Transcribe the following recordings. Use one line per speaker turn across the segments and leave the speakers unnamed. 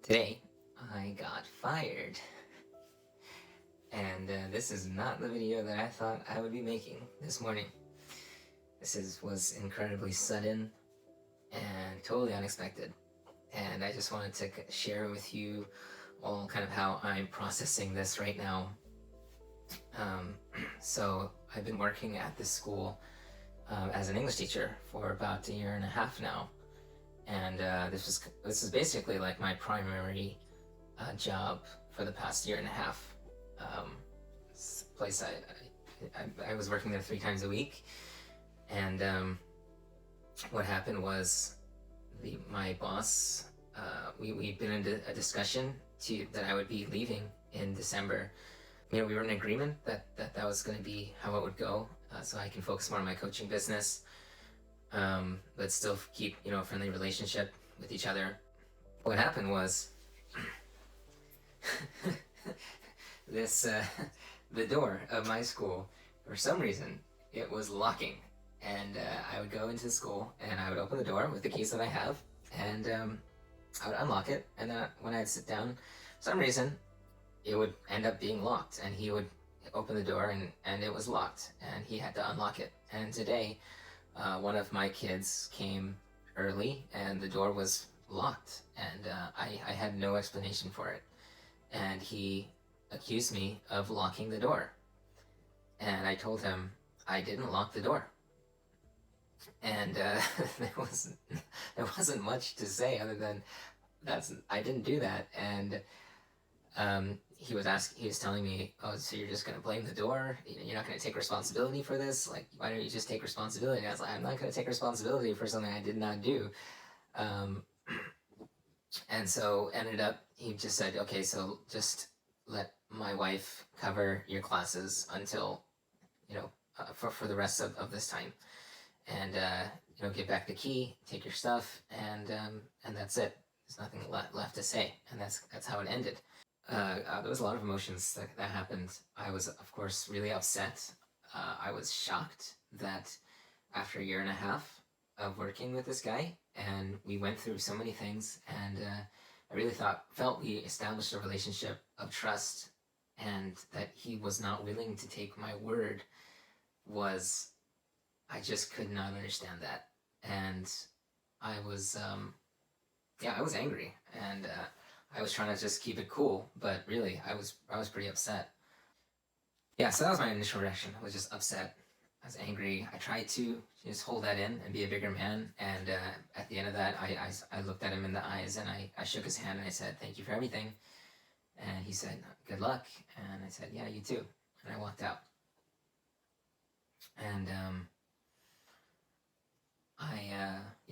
Today, I got fired. And this is not the video that I thought I would be making this morning. Was incredibly sudden and totally unexpected. And I just wanted to share with you all kind of how I'm processing this right now. So I've been working at this school as an English teacher for about a year and a half now. And this is basically like my primary job for the past year and a half. This place I was working there 3 times a week, and what happened was my boss, we'd been in a discussion that I would be leaving in December. We were in agreement that was going to be how it would go, so I can focus more on my coaching business, but still keep a friendly relationship with each other. What happened was the door of my school, for some reason, it was locking, and I would go into the school and I would open the door with the keys that I have, and I would unlock it, and then when I'd sit down, for some reason it would end up being locked, and he would open the door and it was locked, and he had to unlock it. And today one of my kids came early and the door was locked, and I had no explanation for it, and he accused me of locking the door, and I told him I didn't lock the door. And there wasn't much to say other than I didn't do that. And he was telling me, oh, so you're just going to blame the door? You're not going to take responsibility for this? Like, why don't you just take responsibility? And I was like, I'm not going to take responsibility for something I did not do. And so ended up, he just said, okay, so just let my wife cover your classes until, for the rest of this time. And, give back the key, take your stuff, and that's it. There's nothing left to say. And that's how it ended. There was a lot of emotions that happened. I was, of course, really upset. I was shocked that after a year and a half of working with this guy, and we went through so many things, and I really felt we established a relationship of trust, and that he was not willing to take my word I just could not understand that. And I was angry, and I was trying to just keep it cool, but really I was pretty upset. Yeah, so that was my initial reaction. I was just upset. I was angry. I tried to just hold that in and be a bigger man, and at the end of that, I looked at him in the eyes, and I shook his hand, and I said, thank you for everything. And he said, good luck. And I said, yeah, you too. And I walked out. And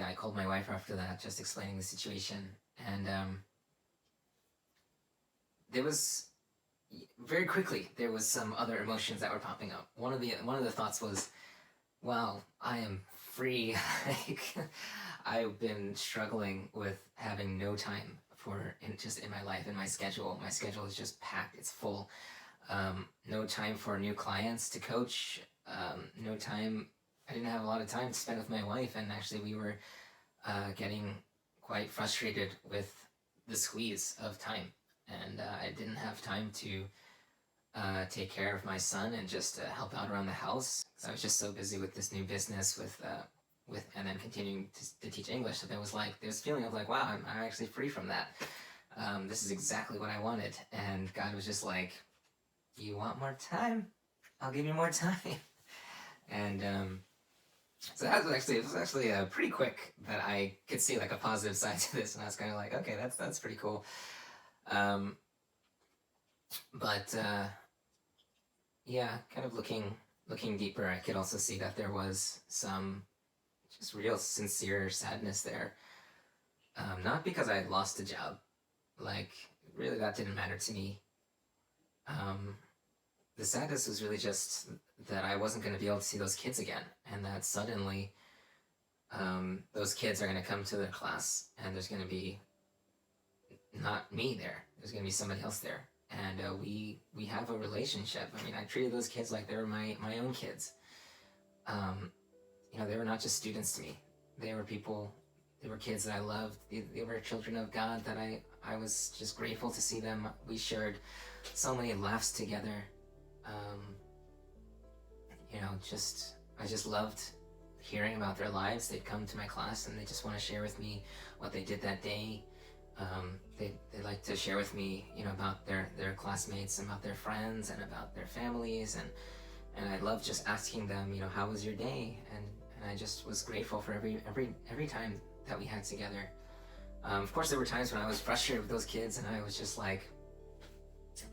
I called my wife after that, just explaining the situation, and there was very quickly there was some other emotions that were popping up. One of the thoughts was, wow, I am free. Like, I've been struggling with having no time in my life, in my schedule. My schedule is just packed. It's full. No time for new clients to coach. No time. I didn't have a lot of time to spend with my wife, and actually we were getting quite frustrated with the squeeze of time, and I didn't have time to take care of my son and just help out around the house, because I was just so busy with this new business with and then continuing to teach English. So there was this feeling of like, wow, I'm actually free from that. This is exactly what I wanted, and God was just like, you want more time? I'll give you more time. And so it was actually pretty quick that I could see like a positive side to this, and I was kind of like, okay, that's pretty cool. But yeah, kind of looking deeper, I could also see that there was some just real sincere sadness there. Not because I had lost a job, like really that didn't matter to me. The sadness was really just that I wasn't going to be able to see those kids again, and that suddenly those kids are going to come to the class, and there's going to be not me there. There's going to be somebody else there, and we have a relationship. I mean, I treated those kids like they were my own kids. They were not just students to me. They were people. They were kids that I loved. They were children of God that I was just grateful to see them. We shared so many laughs together. Um, I just loved hearing about their lives. They'd come to my class and they just want to share with me what they did that day. They like to share with me, about their classmates and about their friends and about their families, and I love just asking them, how was your day? And I just was grateful for every time that we had together. Of course, there were times when I was frustrated with those kids, and I was just like,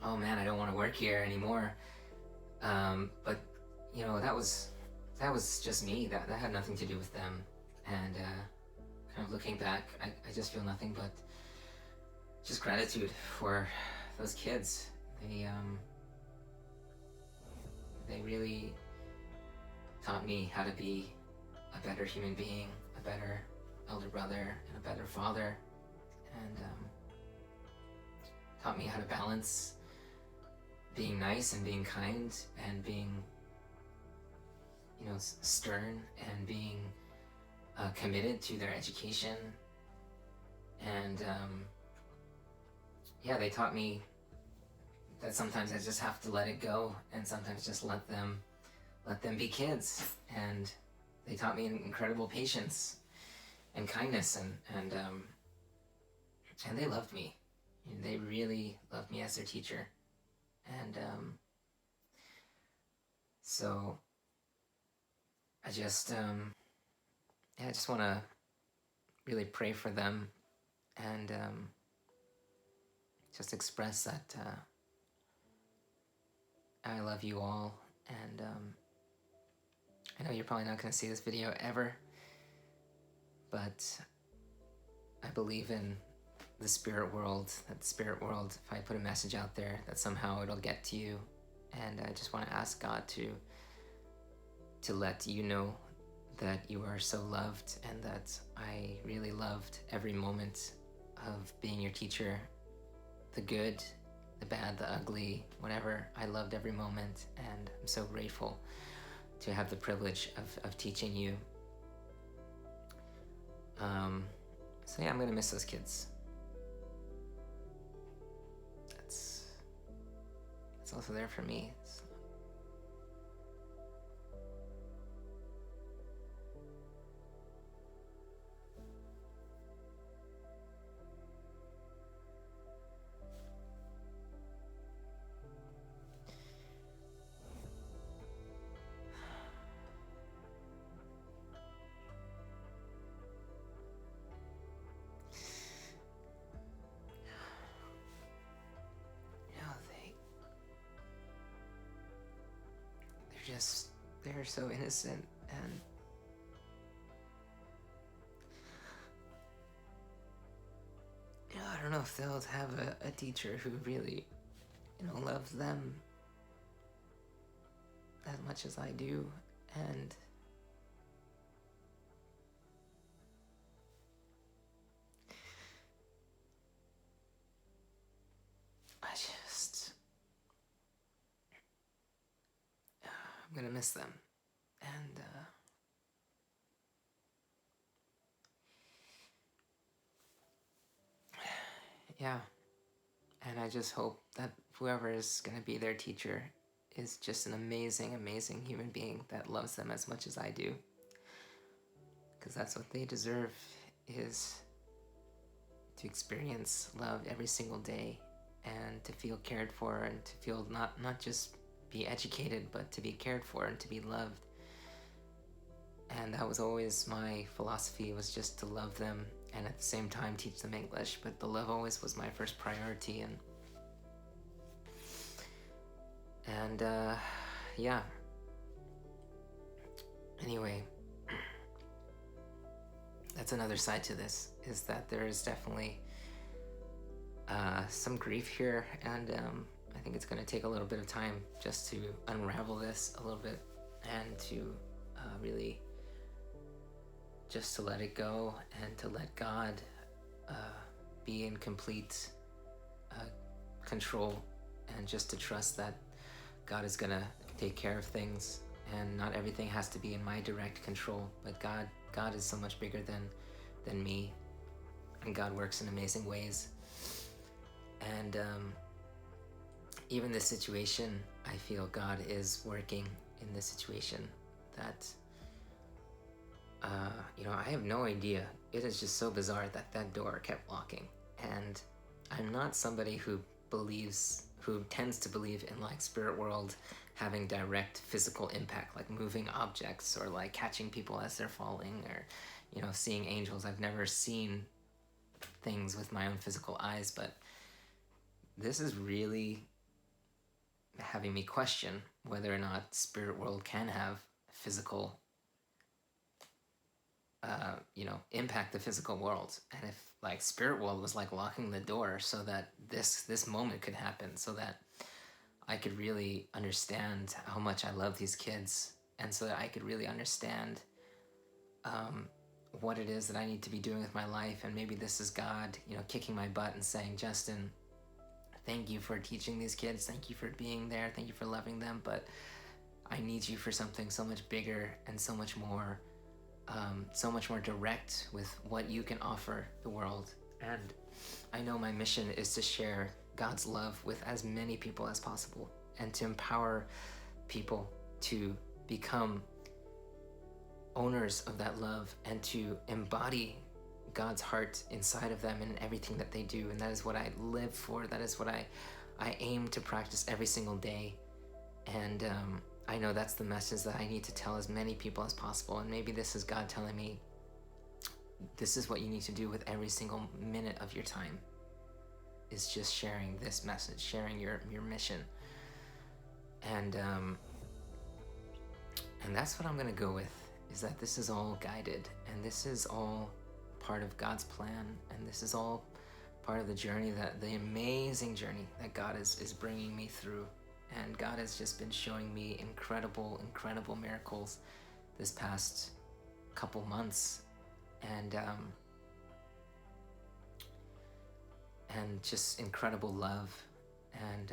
oh man, I don't want to work here anymore. But that was just me. That had nothing to do with them. And kind of looking back, I just feel nothing but just gratitude for those kids. They really taught me how to be a better human being, a better elder brother, and a better father, and taught me how to balance being nice and being kind and being, stern and being committed to their education. And they taught me that sometimes I just have to let it go, and sometimes just let them be kids. And they taught me incredible patience and kindness, and they loved me. They really loved me as their teacher. And so I just want to really pray for them, and just express that I love you all. And I know you're probably not going to see this video ever, but I believe in the spirit world, that the spirit world, if I put a message out there, that somehow it'll get to you. And I just want to ask God to let you know that you are so loved, and that I really loved every moment of being your teacher, the good, the bad, the ugly, whatever. I loved every moment, and I'm so grateful to have the privilege of teaching you. So yeah, I'm gonna miss those kids. That's also there for me. They're so innocent, and I don't know if they'll have a teacher who really loves them as much as I do. And I'm gonna miss them. And and I just hope that whoever is gonna be their teacher is just an amazing, amazing human being that loves them as much as I do, because that's what they deserve, is to experience love every single day, and to feel cared for, and to feel not just be educated, but to be cared for and to be loved. And that was always my philosophy, was just to love them and at the same time teach them English, but the love always was my first priority. And anyway, that's another side to this, is that there is definitely some grief here, and I think it's going to take a little bit of time just to unravel this a little bit, and to really just to let it go, and to let God be in complete control, and just to trust that God is going to take care of things, and not everything has to be in my direct control, but God is so much bigger than me, and God works in amazing ways. And even this situation, I feel God is working in this situation. That I have no idea. It is just so bizarre that that door kept locking. And I'm not somebody who tends to believe in like spirit world having direct physical impact, like moving objects or like catching people as they're falling, or seeing angels. I've never seen things with my own physical eyes, but this is really having me question whether or not spirit world can have physical impact the physical world. And if like spirit world was like locking the door so that this moment could happen, so that I could really understand how much I love these kids, and so that I could really understand what it is that I need to be doing with my life. And maybe this is God, kicking my butt and saying, Justin, thank you for teaching these kids. Thank you for being there. Thank you for loving them. But I need you for something so much bigger and so much more direct with what you can offer the world. And I know my mission is to share God's love with as many people as possible, and to empower people to become owners of that love and to embody God's heart inside of them in everything that they do. And that is what I live for. That is what I aim to practice every single day. And I know that's the message that I need to tell as many people as possible. And maybe this is God telling me, this is what you need to do with every single minute of your time, is just sharing this message, sharing your mission. And that's what I'm going to go with, is that this is all guided, and this is all part of God's plan, and this is all part of the journey, the amazing journey that God is bringing me through. And God has just been showing me incredible miracles this past couple months, and just incredible love. And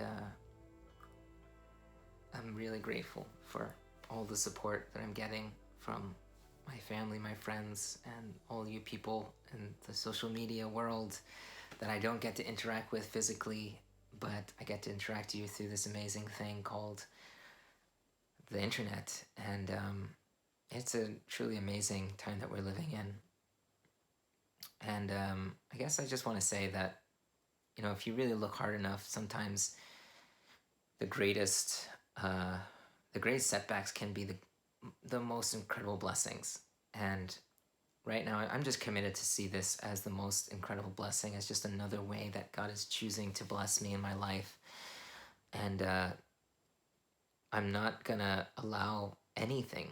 I'm really grateful for all the support that I'm getting from my family, my friends, and all you people in the social media world that I don't get to interact with physically, but I get to interact with you through this amazing thing called the internet. And it's a truly amazing time that we're living in. And I guess I just want to say that, if you really look hard enough, sometimes the greatest setbacks can be the most incredible blessings. And right now, I'm just committed to see this as the most incredible blessing, as just another way that God is choosing to bless me in my life. And I'm not gonna allow anything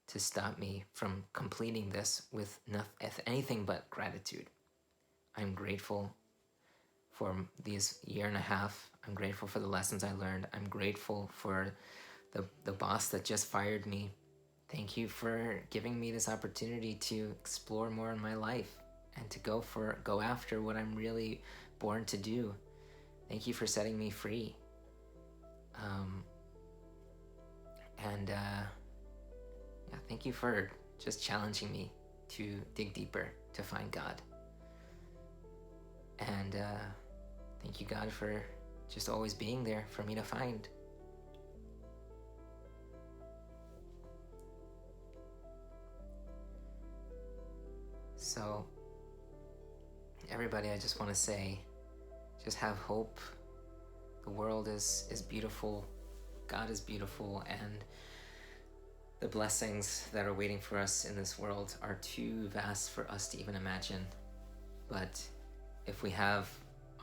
to stop me from completing this with anything but gratitude. I'm grateful for these year and a half. I'm grateful for the lessons I learned. I'm grateful for the boss that just fired me. Thank you for giving me this opportunity to explore more in my life and to go after what I'm really born to do. Thank you for setting me free. Thank you for just challenging me to dig deeper, to find God. And thank you, God, for just always being there for me to find. So, everybody, I just want to say, just have hope. The world is beautiful. God is beautiful, and the blessings that are waiting for us in this world are too vast for us to even imagine. But if we have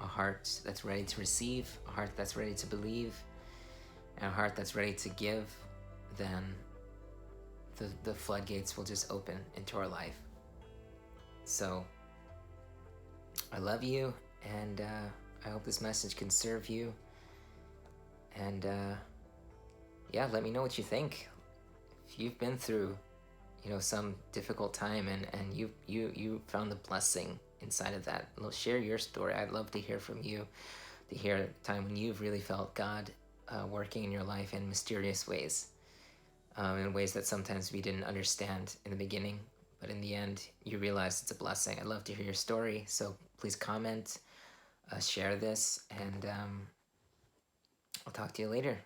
a heart that's ready to receive, a heart that's ready to believe, and a heart that's ready to give, then the floodgates will just open into our life. So I love you, and I hope this message can serve you. And let me know what you think. If you've been through, some difficult time, and you found the blessing inside of that, share your story. I'd love to hear from you, to hear a time when you've really felt God working in your life in mysterious ways, in ways that sometimes we didn't understand in the beginning, but in the end, you realized it's a blessing. I'd love to hear your story, so please comment. share this, and I'll talk to you later.